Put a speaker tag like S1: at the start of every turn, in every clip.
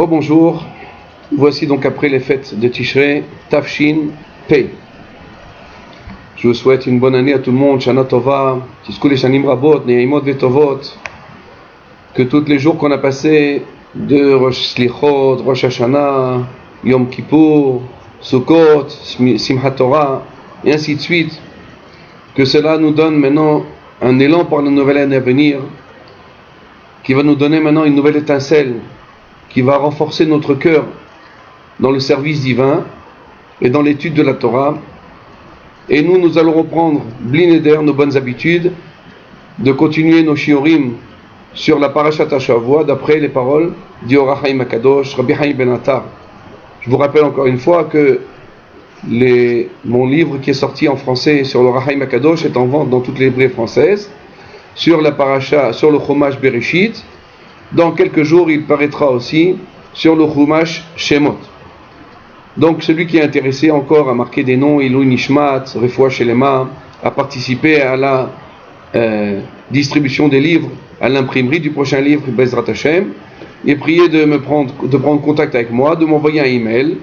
S1: Oh bonjour, voici donc après les fêtes de Tishrei, Tafshin Pei. Je vous souhaite une bonne année à tout le monde, Shana Tova, Tiskul Shanim Rabot, Neimot Vetovot, que tous les jours qu'on a passés de Rosh Slichot, Rosh Hashanah, Yom Kippur, Sukkot, Simchat Torah, et ainsi de suite, que cela nous donne maintenant un élan pour la nouvelle année à venir, qui va nous donner maintenant une nouvelle étincelle, qui va renforcer notre cœur dans le service divin et dans l'étude de la Torah. Et nous allons reprendre Blineder, nos bonnes habitudes, de continuer nos shiurim sur la Parashat HaShavua d'après les paroles d'Or HaChaim HaKadosh, Rabbi Chaim Ben Attar. Je vous rappelle encore une fois que mon livre qui est sorti en français sur le HaChaim HaKadosh est en vente dans toutes les librairies françaises, sur la Parasha, sur le Chumash Bereshit. Dans quelques jours, il paraîtra aussi sur le Chumash Shemot. Donc, celui qui est intéressé encore à marquer des noms, Ilou Nishmat, Refoua Shelema, à participer à la distribution des livres, à l'imprimerie du prochain livre, Bezrat Hashem, et priez de prendre contact avec moi, de m'envoyer un email.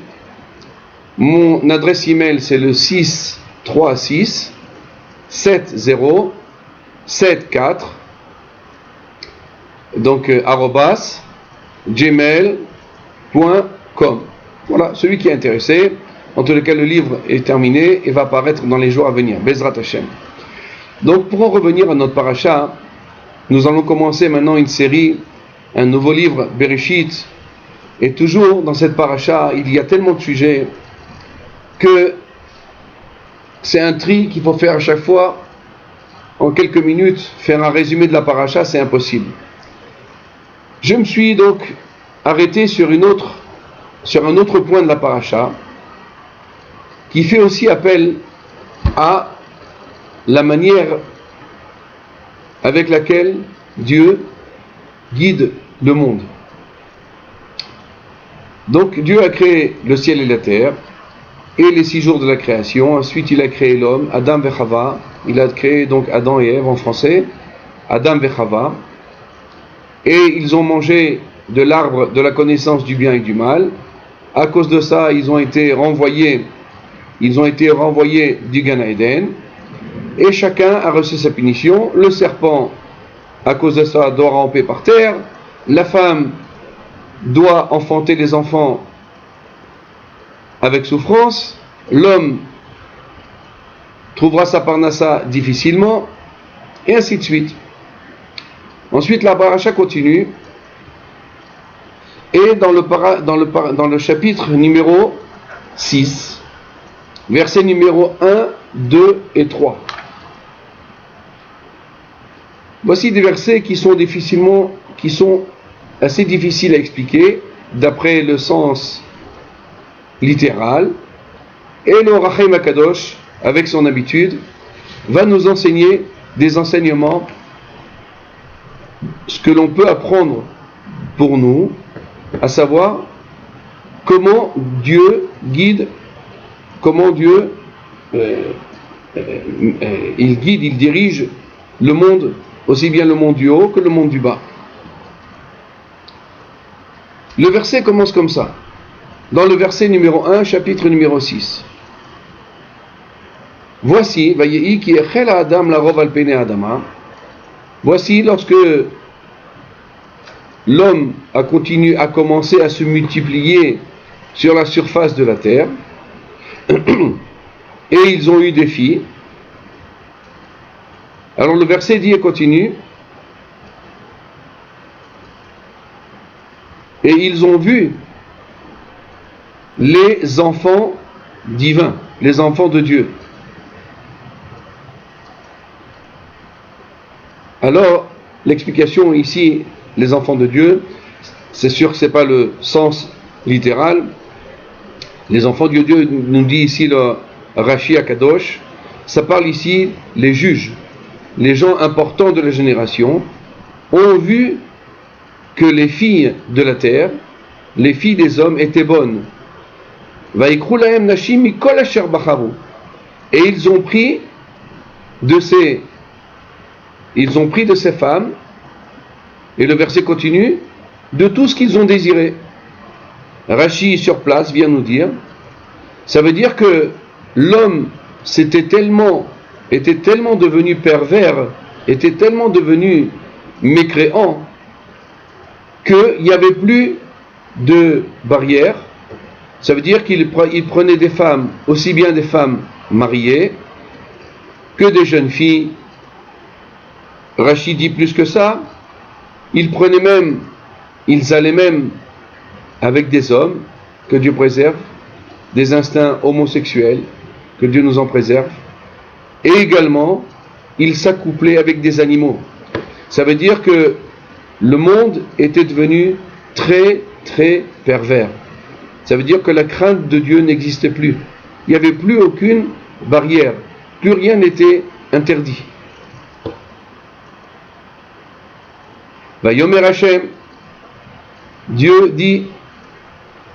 S1: Mon adresse email, c'est le 636 70 74, donc @gmail.com. Voilà, celui qui est intéressé, en tous les cas le livre est terminé et va apparaître dans les jours à venir, Bezrat Hashem. Donc pour en revenir à notre paracha, nous allons commencer maintenant une série, un nouveau livre, Bereshit, et toujours dans cette paracha, il y a tellement de sujets que c'est un tri qu'il faut faire à chaque fois. En quelques minutes, faire un résumé de la paracha, c'est impossible. Je me suis donc arrêté sur un autre point de la paracha, qui fait aussi appel à la manière avec laquelle Dieu guide le monde. Donc Dieu a créé le ciel et la terre, et les 6 jours de la création. Ensuite il a créé l'homme, Adam et Chava. Il a créé donc Adam et Ève en français, Adam et Chava, et ils ont mangé de l'arbre de la connaissance du bien et du mal. À cause de ça, ils ont été renvoyés du Gan Eden, et chacun a reçu sa punition. Le serpent, à cause de ça, doit ramper par terre. La femme doit enfanter les enfants avec souffrance. L'homme trouvera sa parnassa difficilement, et ainsi de suite. Ensuite, la paracha continue, et dans le chapitre numéro 6, versets numéro 1, 2 et 3. Voici des versets qui sont assez difficiles à expliquer d'après le sens littéral, et le Or HaChaim HaKadosh, avec son habitude, va nous enseigner des enseignements, ce que l'on peut apprendre pour nous, à savoir comment Dieu guide, il dirige le monde, aussi bien le monde du haut que le monde du bas. Le verset commence comme ça, dans le verset numéro 1, chapitre numéro 6. Voici, Vayehi ki echel Adam larov al pene Adama. Voici lorsque l'homme a commencé à se multiplier sur la surface de la terre, et ils ont eu des filles. Alors le verset dit et continue. Et ils ont vu les enfants divins, les enfants de Dieu. Alors, l'explication ici, les enfants de Dieu, c'est sûr que ce n'est pas le sens littéral. Les enfants de Dieu, nous dit ici le Rashi HaKadosh, ça parle ici les juges, les gens importants de la génération, ont vu que les filles de la terre, les filles des hommes étaient bonnes. Et ils ont pris de ces femmes, et le verset continue, de tout ce qu'ils ont désiré. Rashi sur place vient nous dire, ça veut dire que l'homme était tellement devenu pervers, était tellement devenu mécréant, qu'il n'y avait plus de barrière. Ça veut dire qu'il prenait des femmes, aussi bien des femmes mariées que des jeunes filles. Rachid dit plus que ça, ils allaient même avec des hommes, que Dieu préserve, des instincts homosexuels, que Dieu nous en préserve, et également, ils s'accouplaient avec des animaux. Ça veut dire que le monde était devenu très, très pervers. Ça veut dire que la crainte de Dieu n'existait plus. Il n'y avait plus aucune barrière. Plus rien n'était interdit. Vayomer Hashem, Dieu dit,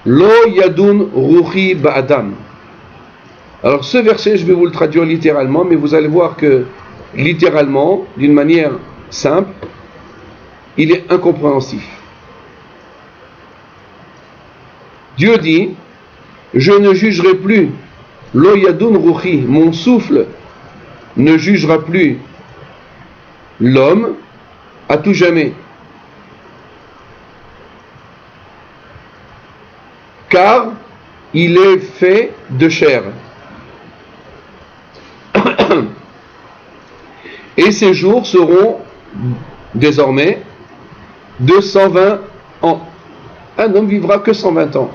S1: Lo yadun ruchi ba'adam. Alors ce verset, je vais vous le traduire littéralement, mais vous allez voir que littéralement, d'une manière simple, il est incompréhensif. Dieu dit, je ne jugerai plus, lo yadun ruchi, mon souffle ne jugera plus l'homme à tout jamais. Car il est fait de chair. Et ses jours seront désormais de 120 ans. Un homme vivra que 120 ans.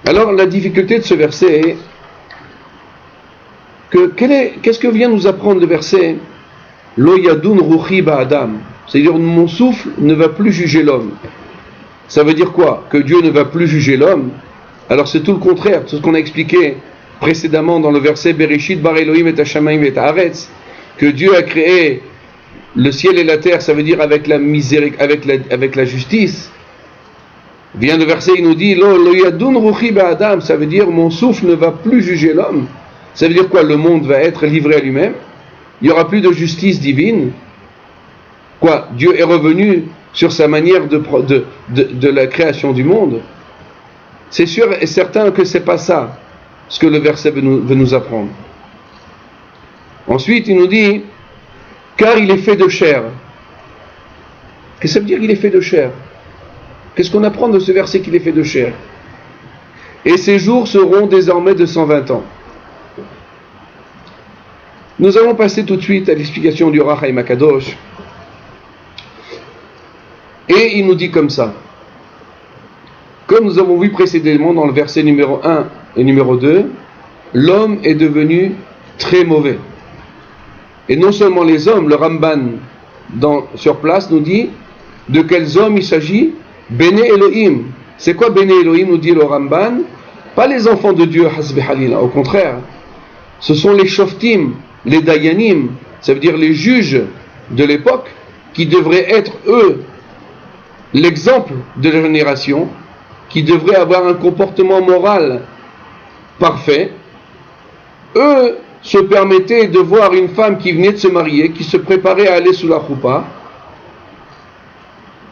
S1: Alors la difficulté de ce verset est que qu'est-ce que vient nous apprendre le verset Lo yadun ruchi ba'adam, c'est-à-dire mon souffle ne va plus juger l'homme. Ça veut dire quoi? Que Dieu ne va plus juger l'homme? Alors c'est tout le contraire, c'est ce qu'on a expliqué précédemment dans le verset Bereshit bar Elohim et Hashamayim et Haaretz, que Dieu a créé le ciel et la terre, ça veut dire avec la miséricorde, avec la justice. Vient le verset, il nous dit Lo yadun ruchi ba'adam, ça veut dire mon souffle ne va plus juger l'homme. Ça veut dire quoi? Le monde va être livré à lui-même. Il n'y aura plus de justice divine. Quoi? Dieu est revenu sur sa manière de la création du monde. C'est sûr et certain que c'est pas ça ce que le verset veut nous apprendre. Ensuite, il nous dit car il est fait de chair. Qu'est-ce que ça veut dire qu'il est fait de chair? Qu'est-ce qu'on apprend de ce verset qu'il est fait de chair? Et ses jours seront désormais de 120 ans. Nous allons passer tout de suite à l'explication du Ohr HaChaim HaKadosh. Et il nous dit comme ça. Comme nous avons vu précédemment dans le verset numéro 1 et numéro 2, l'homme est devenu très mauvais. Et non seulement les hommes, le Ramban sur place nous dit de quels hommes il s'agit. Béné Elohim. C'est quoi Béné Elohim, nous dit le Ramban? Pas les enfants de Dieu, Hasbi Halila, au contraire. Ce sont les Shoftim, les Dayanim, ça veut dire les juges de l'époque, qui devraient être, eux, l'exemple de la génération, qui devraient avoir un comportement moral parfait. Eux se permettaient de voir une femme qui venait de se marier, qui se préparait à aller sous la choupa.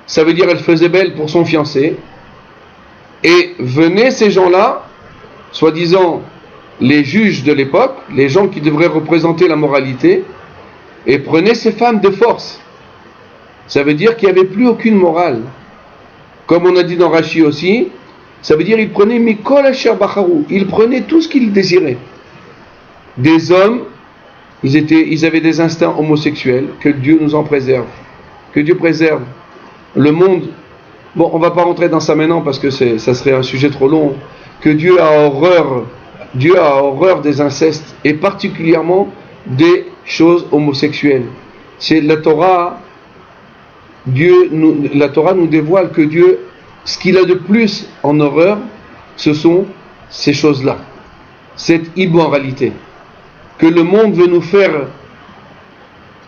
S1: Ça veut dire elle faisait belle pour son fiancé. Et venaient ces gens-là, soi-disant les juges de l'époque, les gens qui devraient représenter la moralité, et prenaient ces femmes de force. Ça veut dire qu'il n'y avait plus aucune morale. Comme on a dit dans Rashi aussi, ça veut dire qu'ils prenaient Mikol Asher Bacharou, ils prenaient tout ce qu'ils désiraient. Des hommes, ils avaient des instincts homosexuels, que Dieu nous en préserve. Que Dieu préserve. Le monde, bon, on ne va pas rentrer dans ça maintenant parce que ça serait un sujet trop long, que Dieu a horreur des incestes et particulièrement des choses homosexuelles. C'est la Torah, la Torah nous dévoile que Dieu, ce qu'il a de plus en horreur, ce sont ces choses-là, cette immoralité que le monde veut nous faire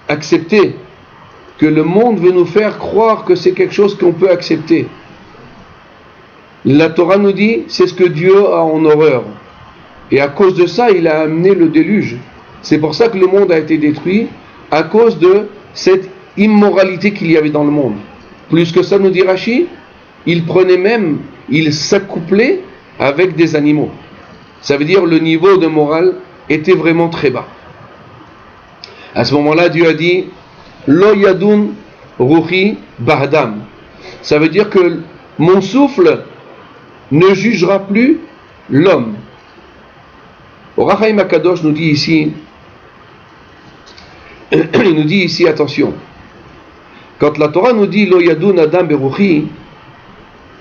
S1: accepter, que le monde veut nous faire croire que c'est quelque chose qu'on peut accepter. La Torah nous dit, c'est ce que Dieu a en horreur. Et à cause de ça, il a amené le déluge. C'est pour ça que le monde a été détruit, à cause de cette immoralité qu'il y avait dans le monde. Plus que ça, nous dit Rashi, il s'accouplait avec des animaux. Ça veut dire le niveau de morale était vraiment très bas. À ce moment-là, Dieu a dit Lo yadun ruhi ba'adam. Ça veut dire que mon souffle ne jugera plus l'homme. Or Hachaim Akadosh nous dit ici, il nous dit ici, attention, quand la Torah nous dit Lo yadun adam beruchi,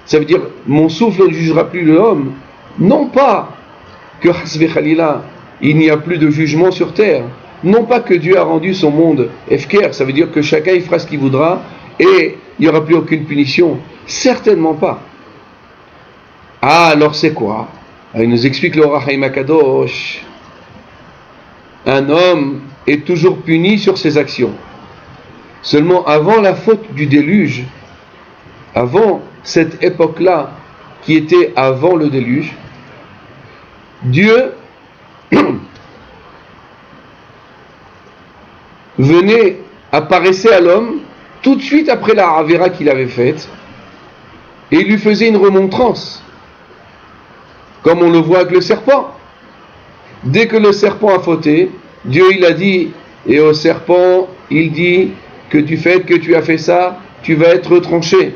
S1: ça veut dire mon souffle ne jugera plus l'homme, non pas que hasbe khalila, il n'y a plus de jugement sur terre, non pas que Dieu a rendu son monde efker, ça veut dire que chacun il fera ce qu'il voudra et il n'y aura plus aucune punition, certainement pas. Ah, alors c'est quoi? Il nous explique le Or HaChaim HaKadosh. Un homme est toujours puni sur ses actions. Seulement avant la faute du déluge, avant cette époque-là, qui était avant le déluge, Dieu apparaissait à l'homme tout de suite après la Avera qu'il avait faite et il lui faisait une remontrance. Comme on le voit avec le serpent. Dès que le serpent a fauté, Dieu il a dit, et au serpent il dit que du fait que tu as fait ça, tu vas être tranché.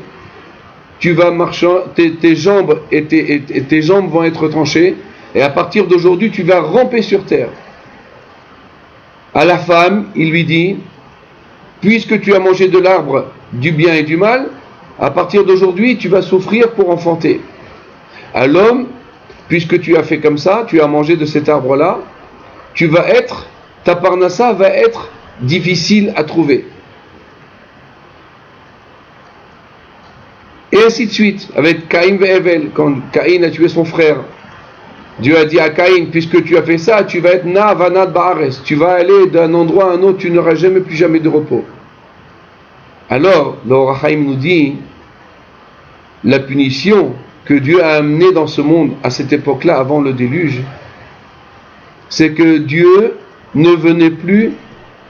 S1: Tu vas marcher, tes jambes et tes jambes vont être tranchées, et à partir d'aujourd'hui tu vas ramper sur terre. À la femme, il lui dit, puisque tu as mangé de l'arbre du bien et du mal, à partir d'aujourd'hui tu vas souffrir pour enfanter. À l'homme, puisque tu as fait comme ça, tu as mangé de cet arbre-là, ta parnassa va être difficile à trouver. Et ainsi de suite, avec Caïn et Hevel, quand Caïn a tué son frère, Dieu a dit à Caïn, puisque tu as fait ça, tu vas être na vanad ba'ares, tu vas aller d'un endroit à un autre, tu n'auras plus jamais de repos. Alors, le Or HaChaim nous dit, la punition que Dieu a amenée dans ce monde à cette époque-là, avant le déluge, c'est que Dieu ne venait plus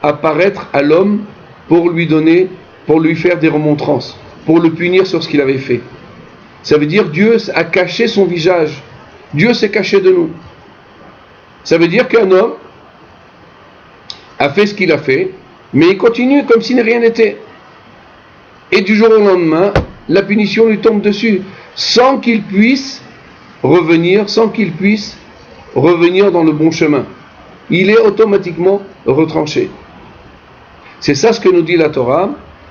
S1: apparaître à l'homme pour lui faire des remontrances, pour le punir sur ce qu'il avait fait. Ça veut dire Dieu a caché son visage. Dieu s'est caché de nous. Ça veut dire qu'un homme a fait ce qu'il a fait, mais il continue comme si rien n'était. Et du jour au lendemain, la punition lui tombe dessus, sans qu'il puisse revenir dans le bon chemin. Il est automatiquement retranché. C'est ça ce que nous dit la Torah.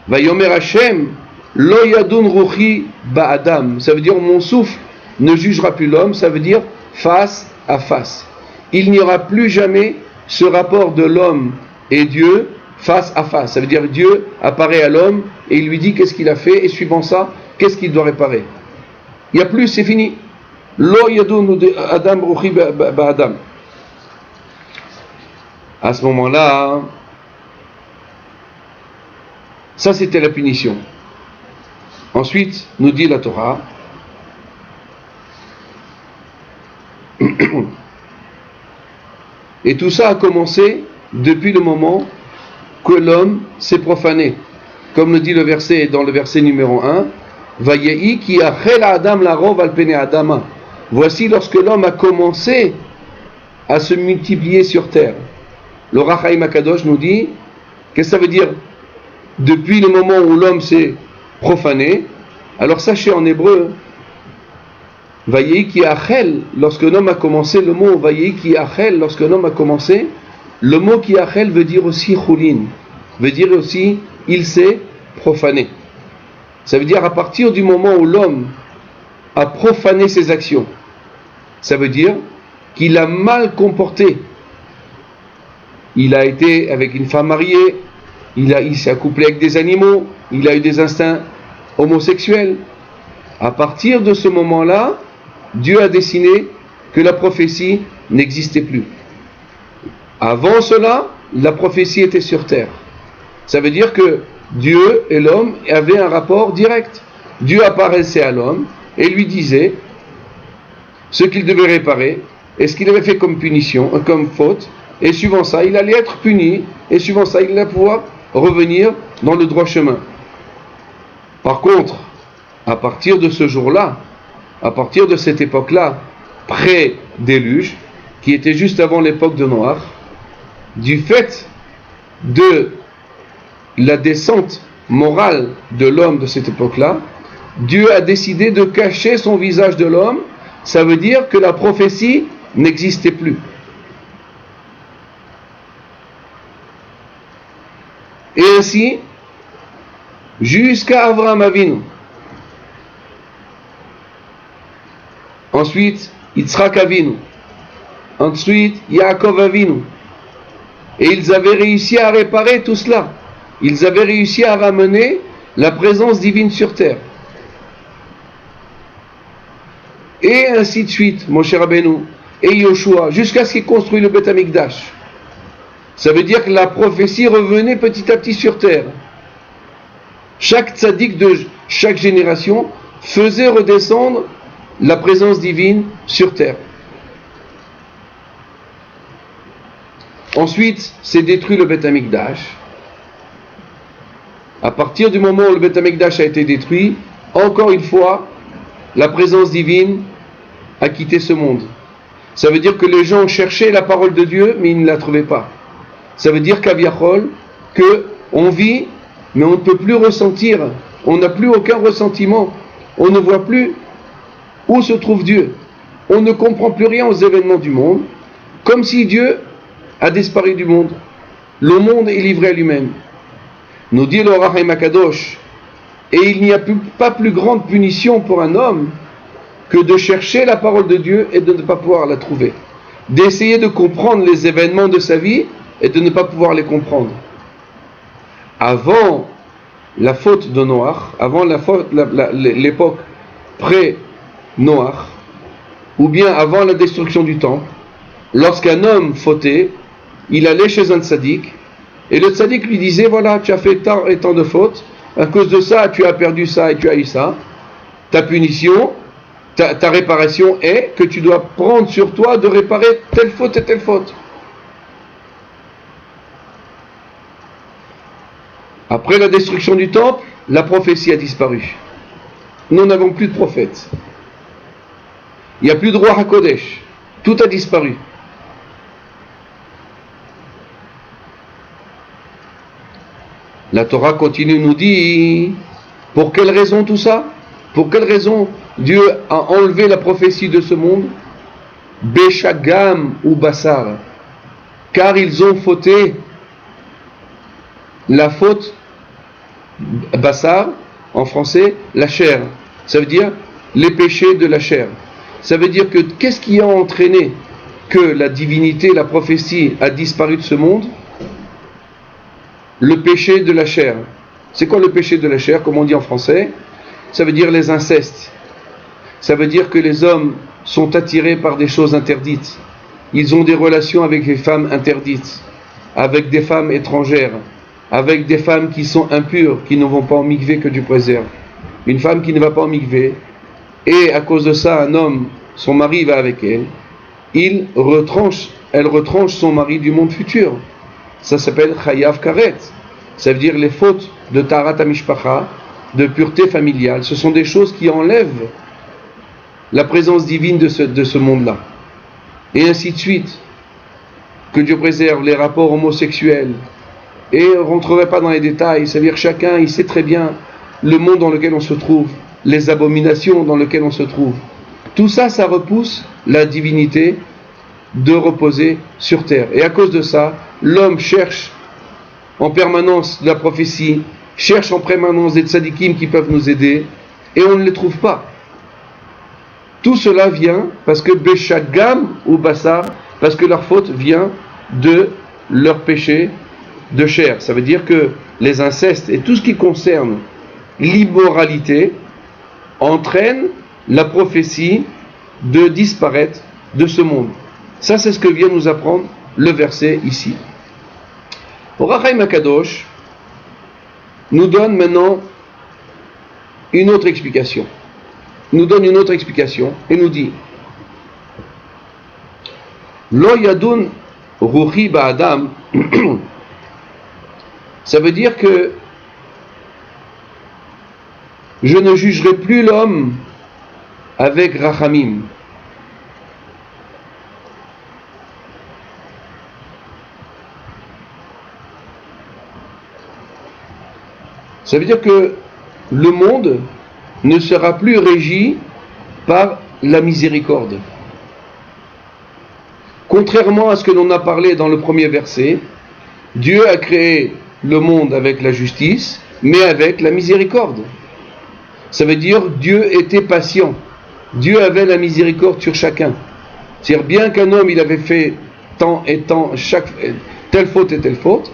S1: Vayomer Hashem, lo yadun ruchi ba'adam. Ça veut dire mon souffle ne jugera plus l'homme, ça veut dire face à face. Il n'y aura plus jamais ce rapport de l'homme et Dieu face à face. Ça veut dire Dieu apparaît à l'homme et il lui dit qu'est-ce qu'il a fait et suivant ça, qu'est-ce qu'il doit réparer. Il n'y a plus, c'est fini. Lo yadun adam ruchi ba'adam. À ce moment-là, ça c'était la punition. Ensuite, nous dit la Torah, et tout ça a commencé depuis le moment que l'homme s'est profané. Comme le dit le verset dans le verset numéro 1, Vayehi ki achel adam larov al pene adama. Voici lorsque l'homme a commencé à se multiplier sur terre. Le Or HaChaim HaKadosh nous dit, qu'est-ce que ça veut dire? Depuis le moment où l'homme s'est profané, alors sachez en hébreu, Vayehi ki achel, lorsque l'homme a commencé, le mot Vayehi ki achel, lorsque l'homme a commencé, le mot ki achel veut dire aussi chulin, veut dire aussi il s'est profané. Ça veut dire à partir du moment où l'homme a profané ses actions, ça veut dire qu'il a mal comporté. Il a été avec une femme mariée, il s'est accouplé avec des animaux, il a eu des instincts homosexuels. À partir de ce moment-là, Dieu a décidé que la prophétie n'existait plus. Avant cela, la prophétie était sur terre. Ça veut dire que Dieu et l'homme avaient un rapport direct. Dieu apparaissait à l'homme et lui disait ce qu'il devait réparer et ce qu'il avait fait comme punition, comme faute, et suivant ça, il allait être puni, et suivant ça, il allait pouvoir revenir dans le droit chemin. Par contre, à partir de ce jour-là, à partir de cette époque-là, pré-déluge, qui était juste avant l'époque de Noach, du fait de la descente morale de l'homme de cette époque-là, Dieu a décidé de cacher son visage de l'homme. Ça veut dire que la prophétie n'existait plus. Et ainsi, jusqu'à Avraham Avinu. Ensuite, Yitzhak Avinu. Ensuite, Yaakov Avinu. Et ils avaient réussi à réparer tout cela. Ils avaient réussi à ramener la présence divine sur terre. Et ainsi de suite, Moshe Rabbeinu et Yoshua, jusqu'à ce qu'ils construisent le Beth Amikdash. Ça veut dire que la prophétie revenait petit à petit sur terre. Chaque tzaddik de chaque génération faisait redescendre la présence divine sur terre. Ensuite, c'est détruit le Beth Amikdash. À partir du moment où le Beth Amikdash a été détruit, encore une fois, la présence divine a quitté ce monde. Ça veut dire que les gens cherchaient la parole de Dieu, mais ils ne la trouvaient pas. Ça veut dire qu'Aviachol, qu'on vit, mais on ne peut plus ressentir, on n'a plus aucun ressentiment, on ne voit plus où se trouve Dieu. On ne comprend plus rien aux événements du monde, comme si Dieu a disparu du monde. Le monde est livré à lui-même. Nous dit le Rachaim Akadosh, et il n'y a pas plus grande punition pour un homme que de chercher la parole de Dieu et de ne pas pouvoir la trouver. D'essayer de comprendre les événements de sa vie et de ne pas pouvoir les comprendre. Avant la faute de Noach, avant l'époque pré-Noach, ou bien avant la destruction du temple, lorsqu'un homme fautait, il allait chez un tzaddik, et le tzaddik lui disait, voilà, tu as fait tant et tant de fautes, à cause de ça, tu as perdu ça et tu as eu ça, ta punition, ta réparation est que tu dois prendre sur toi de réparer telle faute et telle faute. Après la destruction du temple, la prophétie a disparu. Nous n'avons plus de prophètes. Il n'y a plus de roi HaKodesh. Tout a disparu. La Torah continue, nous dit, pour quelle raison tout ça? Pour quelle raison Dieu a enlevé la prophétie de ce monde? Beshagam ou Bassar. Car ils ont fauté. La faute, Bassar, en français, la chair. Ça veut dire les péchés de la chair. Ça veut dire que qu'est-ce qui a entraîné que la divinité, la prophétie a disparu de ce monde? Le péché de la chair. C'est quoi le péché de la chair, comme on dit en français? Ça veut dire les incestes. Ça veut dire que les hommes sont attirés par des choses interdites. Ils ont des relations avec des femmes interdites, avec des femmes étrangères, avec des femmes qui sont impures, qui ne vont pas en mikvé que du préserve. Une femme qui ne va pas en mikvé, et à cause de ça, un homme, son mari va avec elle, elle retranche son mari du monde futur. Ça s'appelle Chayav Karet. Ça veut dire les fautes de Taharat HaMishpacha, de pureté familiale. Ce sont des choses qui enlèvent la présence divine de ce monde-là. Et ainsi de suite. Que Dieu préserve les rapports homosexuels. Et on ne rentrerait pas dans les détails. Ça veut dire chacun, il sait très bien le monde dans lequel on se trouve, les abominations dans lesquelles on se trouve. Tout ça, ça repousse la divinité de reposer sur terre. Et à cause de ça, l'homme cherche en permanence la prophétie, cherche en permanence des tzadikim qui peuvent nous aider, et on ne les trouve pas. Tout cela vient parce que Beshagam ou Bassar, parce que leur faute vient de leur péché de chair. Ça veut dire que les incestes et tout ce qui concerne l'immoralité entraîne la prophétie de disparaître de ce monde. Ça, c'est ce que vient nous apprendre le verset ici. Rachaim Akadosh nous donne maintenant une autre explication. Nous donne une autre explication et nous dit Lo yadun ruhi ba'adam. Ça veut dire que je ne jugerai plus l'homme avec rachamim. Ça veut dire que le monde ne sera plus régi par la miséricorde. Contrairement à ce que l'on a parlé dans le premier verset, Dieu a créé le monde avec la justice, mais avec la miséricorde. Ça veut dire Dieu était patient. Dieu avait la miséricorde sur chacun. C'est-à-dire bien qu'un homme il avait fait tant et tant, telle faute et telle faute,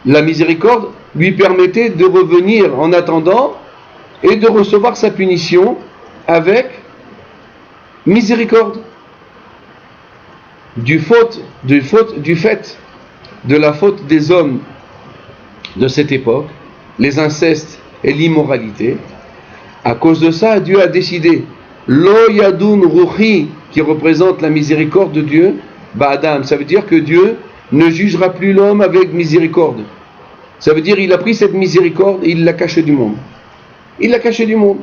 S1: la miséricorde lui permettait de revenir en attendant et de recevoir sa punition avec miséricorde. Du fait de la faute des hommes de cette époque, les incestes et l'immoralité, à cause de ça, Dieu a décidé Lo Yadun Ruchi, qui représente la miséricorde de Dieu, Ba'adam. Ça veut dire que Dieu ne jugera plus l'homme avec miséricorde. Ça veut dire il a pris cette miséricorde et il l'a cachée du monde. Il l'a cachée du monde.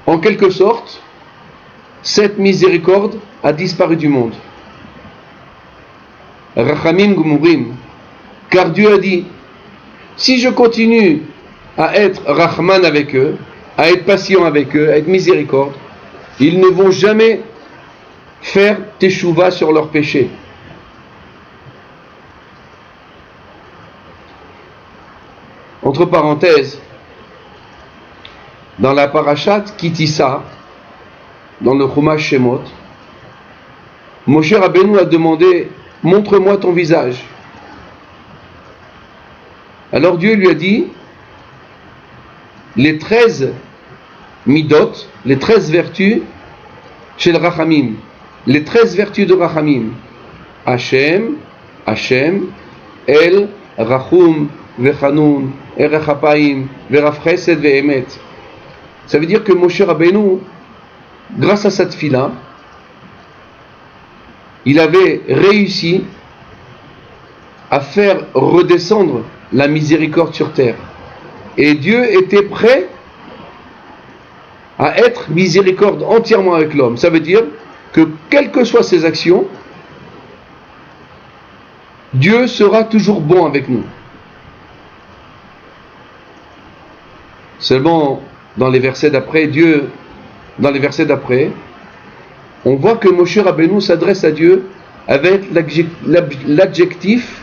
S1: En quelque sorte, cette miséricorde a disparu du monde. Rachamim Gumurim. Car Dieu a dit, si je continue à être Rahman avec eux, à être patient avec eux, à être miséricorde, ils ne vont jamais faire teshuva sur leurs péchés. Entre parenthèses, dans la parashat Kitissa, dans le Chumash Shemot, Moshe Rabbeinu a demandé « Montre-moi ton visage ». Alors Dieu lui a dit les 13 midot, les 13 vertus chez le Rachamim, les 13 vertus de Rachamim, Hashem, El, Rachum, Vechanun, Erech Hapaim, Veraf Chesed Ve'emet. Ça veut dire que Moshe Rabbeinu, grâce à cette fila, il avait réussi à faire redescendre la miséricorde sur terre. Et Dieu était prêt à être miséricorde entièrement avec l'homme. Ça veut dire que quelles que soient ses actions, Dieu sera toujours bon avec nous. Seulement, dans les versets d'après, on voit que Moshe Rabbeinu s'adresse à Dieu avec l'adjectif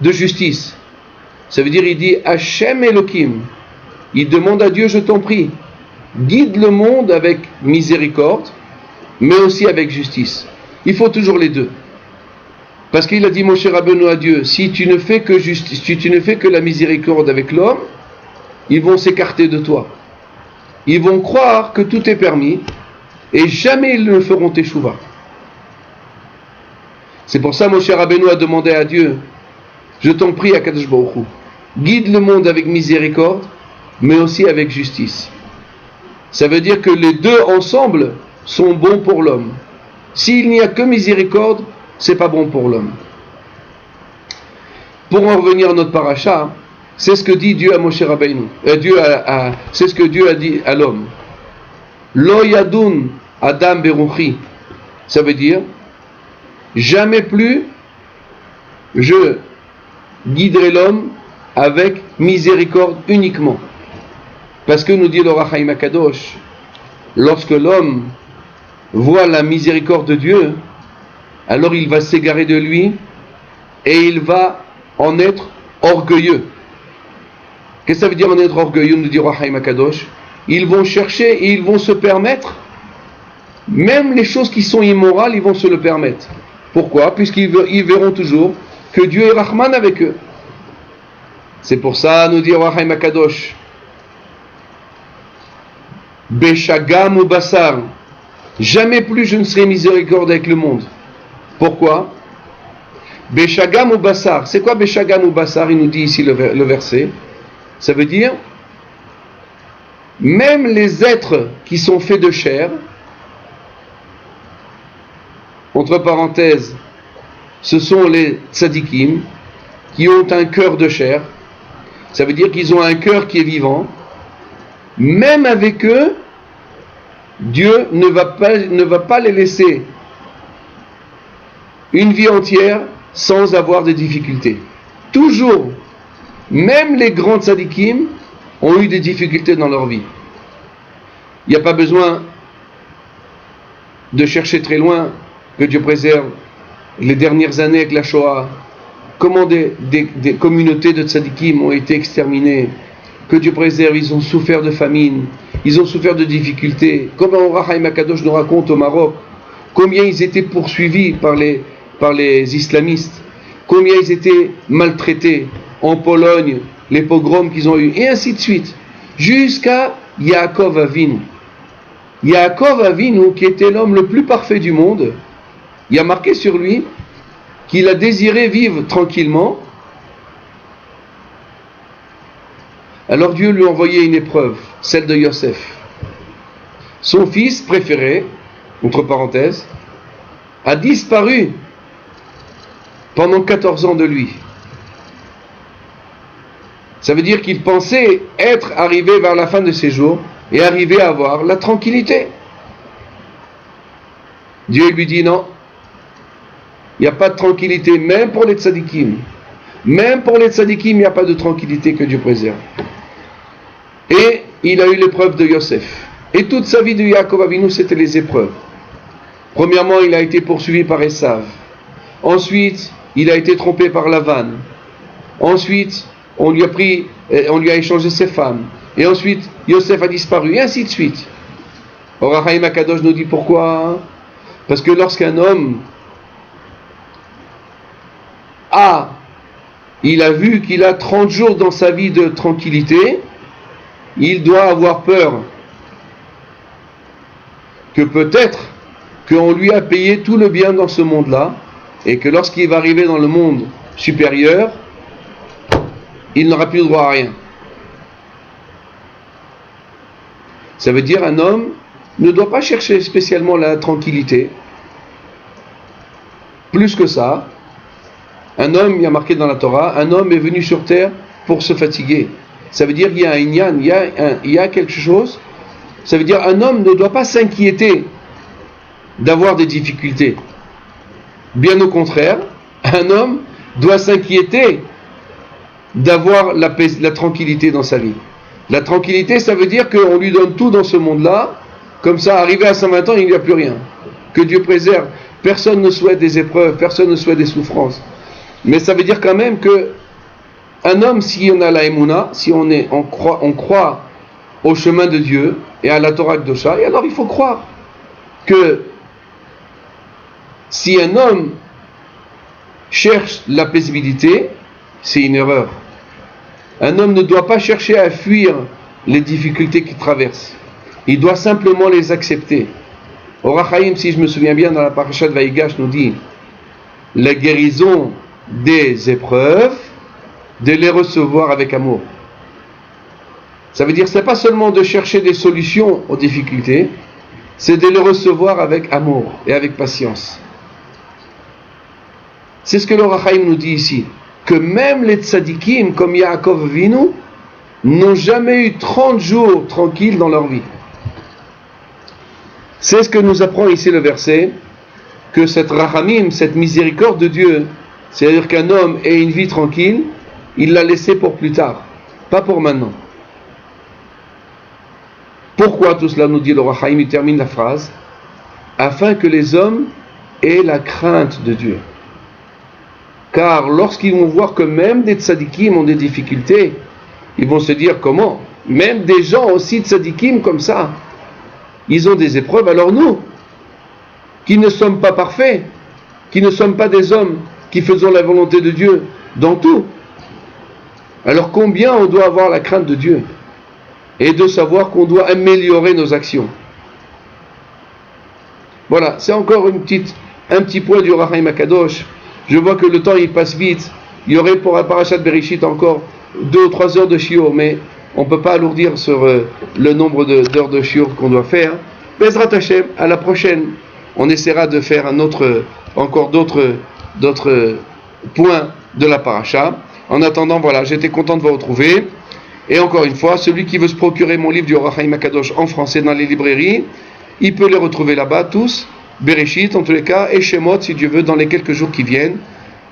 S1: de justice. Ça veut dire, il dit Hashem Elohim. Il demande à Dieu, je t'en prie, guide le monde avec miséricorde, mais aussi avec justice. Il faut toujours les deux. Parce qu'il a dit Moshe Rabbeinu à Dieu, si tu ne fais que justice, si tu ne fais que la miséricorde avec l'homme, ils vont s'écarter de toi. Ils vont croire que tout est permis et jamais ils ne feront teshuva. C'est pour ça Moshe Rabbeinu a demandé à Dieu, je t'en prie Akadosh Baruch Hu, guide le monde avec miséricorde, mais aussi avec justice. Ça veut dire que les deux ensemble sont bons pour l'homme. S'il n'y a que miséricorde, c'est pas bon pour l'homme. Pour en revenir à notre paracha, c'est ce que dit Dieu à Moshe Rabbeinu. C'est ce que Dieu a dit à l'homme. Lo yadun Adam beruchi. Ça veut dire jamais plus je guiderai l'homme avec miséricorde uniquement. Parce que nous dit le Rachaim Akadosh, lorsque l'homme voit la miséricorde de Dieu, alors il va s'égarer de lui et il va en être orgueilleux. Qu'est-ce que ça veut dire en être orgueilleux, nous dit Rachaim Akadosh? Ils vont chercher et ils vont se permettre, même les choses qui sont immorales, ils vont se le permettre. Pourquoi? Puisqu'ils verront toujours que Dieu est Rahman avec eux. C'est pour ça, nous dit Rachaim Akadosh, Beshagam ou Bassar, jamais plus je ne serai miséricorde avec le monde. Pourquoi? Beshagam ou Bassar. C'est quoi Beshagam ou Bassar? Il nous dit ici le verset. Ça veut dire, même les êtres qui sont faits de chair, entre parenthèses, ce sont les tzadikim, qui ont un cœur de chair, Ça veut dire qu'ils ont un cœur qui est vivant. Même avec eux, Dieu ne va pas les laisser une vie entière sans avoir de difficultés. Toujours, même les grands tzadikim ont eu des difficultés dans leur vie. Il n'y a pas besoin de chercher très loin, que Dieu préserve, les dernières années avec la Shoah, comment des communautés de tzadikim ont été exterminées, que Dieu préserve, ils ont souffert de famine, ils ont souffert de difficultés. Comme Or HaChaim HaKadosh nous raconte au Maroc, combien ils étaient poursuivis par les islamistes, combien ils étaient maltraités en Pologne, les pogroms qu'ils ont eus, et ainsi de suite, jusqu'à Yaakov Avinu. Yaakov Avinu, qui était l'homme le plus parfait du monde, il y a marqué sur lui qu'il a désiré vivre tranquillement. Alors Dieu lui a envoyé une épreuve, celle de Yosef. Son fils préféré, entre parenthèses, a disparu pendant 14 ans de lui. Ça veut dire qu'il pensait être arrivé vers la fin de ses jours et arriver à avoir la tranquillité. Dieu lui dit non, il n'y a pas de tranquillité, même pour les tzadikim. Même pour les tzadikim, il n'y a pas de tranquillité que Dieu préserve. Et il a eu l'épreuve de Yosef. Et toute sa vie de Yaakov Avinu, c'était les épreuves. Premièrement, il a été poursuivi par Esav. Ensuite, il a été trompé par Lavan. Ensuite, on lui a échangé ses femmes. Et ensuite, Yosef a disparu, et ainsi de suite. Or HaChaim HaKadosh nous dit pourquoi. Parce que lorsqu'un homme il a vu qu'il a 30 jours dans sa vie de tranquillité, il doit avoir peur que peut-être qu'on lui a payé tout le bien dans ce monde-là, et que lorsqu'il va arriver dans le monde supérieur, il n'aura plus droit à rien. Ça veut dire un homme ne doit pas chercher spécialement la tranquillité. Plus que ça, un homme, il y a marqué dans la Torah, un homme est venu sur terre pour se fatiguer. Ça veut dire qu'il y a un inyan, il y a quelque chose. Ça veut dire un homme ne doit pas s'inquiéter d'avoir des difficultés. Bien au contraire, un homme doit s'inquiéter d'avoir la tranquillité dans sa vie. La tranquillité, ça veut dire qu'on lui donne tout dans ce monde-là, comme ça, arrivé à 120 ans, il n'y a plus rien. Que Dieu préserve. Personne ne souhaite des épreuves, personne ne souhaite des souffrances. Mais ça veut dire quand même que un homme, si on a la Emouna, si on croit au chemin de Dieu et à la Torah Kedosha, et alors il faut croire que si un homme cherche la paisibilité, c'est une erreur. Un homme ne doit pas chercher à fuir les difficultés qu'il traverse. Il doit simplement les accepter. Or HaChaim, si je me souviens bien, dans la parasha de Vaïgash, nous dit la guérison des épreuves, de les recevoir avec amour. Ça veut dire, c'est pas seulement de chercher des solutions aux difficultés, c'est de les recevoir avec amour et avec patience. C'est ce que le Or HaChaim nous dit ici, que même les tzadikim comme Yaakov Avinu n'ont jamais eu 30 jours tranquilles dans leur vie. C'est ce que nous apprend ici le verset, que cette rachamim, cette miséricorde de Dieu, c'est-à-dire qu'un homme ait une vie tranquille, il l'a laissé pour plus tard, pas pour maintenant. Pourquoi tout cela, nous dit le Or HaChaim, il termine la phrase, afin que les hommes aient la crainte de Dieu. Car lorsqu'ils vont voir que même des tzadikim ont des difficultés, ils vont se dire comment, même des gens aussi tzadikim comme ça, ils ont des épreuves, alors nous, qui ne sommes pas parfaits, qui ne sommes pas des hommes qui faisons la volonté de Dieu dans tout, alors combien on doit avoir la crainte de Dieu et de savoir qu'on doit améliorer nos actions. Voilà, c'est encore un petit point du Or HaChaim HaKadosh. Je vois que le temps il passe vite. Il y aurait pour la Parashat Bereshit encore 2 ou 3 heures de shiur, mais on ne peut pas alourdir sur le nombre d'heures de shiur qu'on doit faire. Bezrat Hashem, à la prochaine, on essaiera de faire encore d'autres points de la Parasha. En attendant, voilà, j'étais content de vous retrouver. Et encore une fois, celui qui veut se procurer mon livre du Or HaChaim HaKadosh en français dans les librairies, il peut les retrouver là-bas tous, Bereshit en tous les cas, et Shemot si Dieu veut dans les quelques jours qui viennent.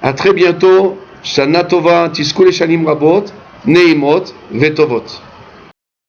S1: À très bientôt, Shana Tova, Tiskul Shanim Rabot, Neimot, Vetovot.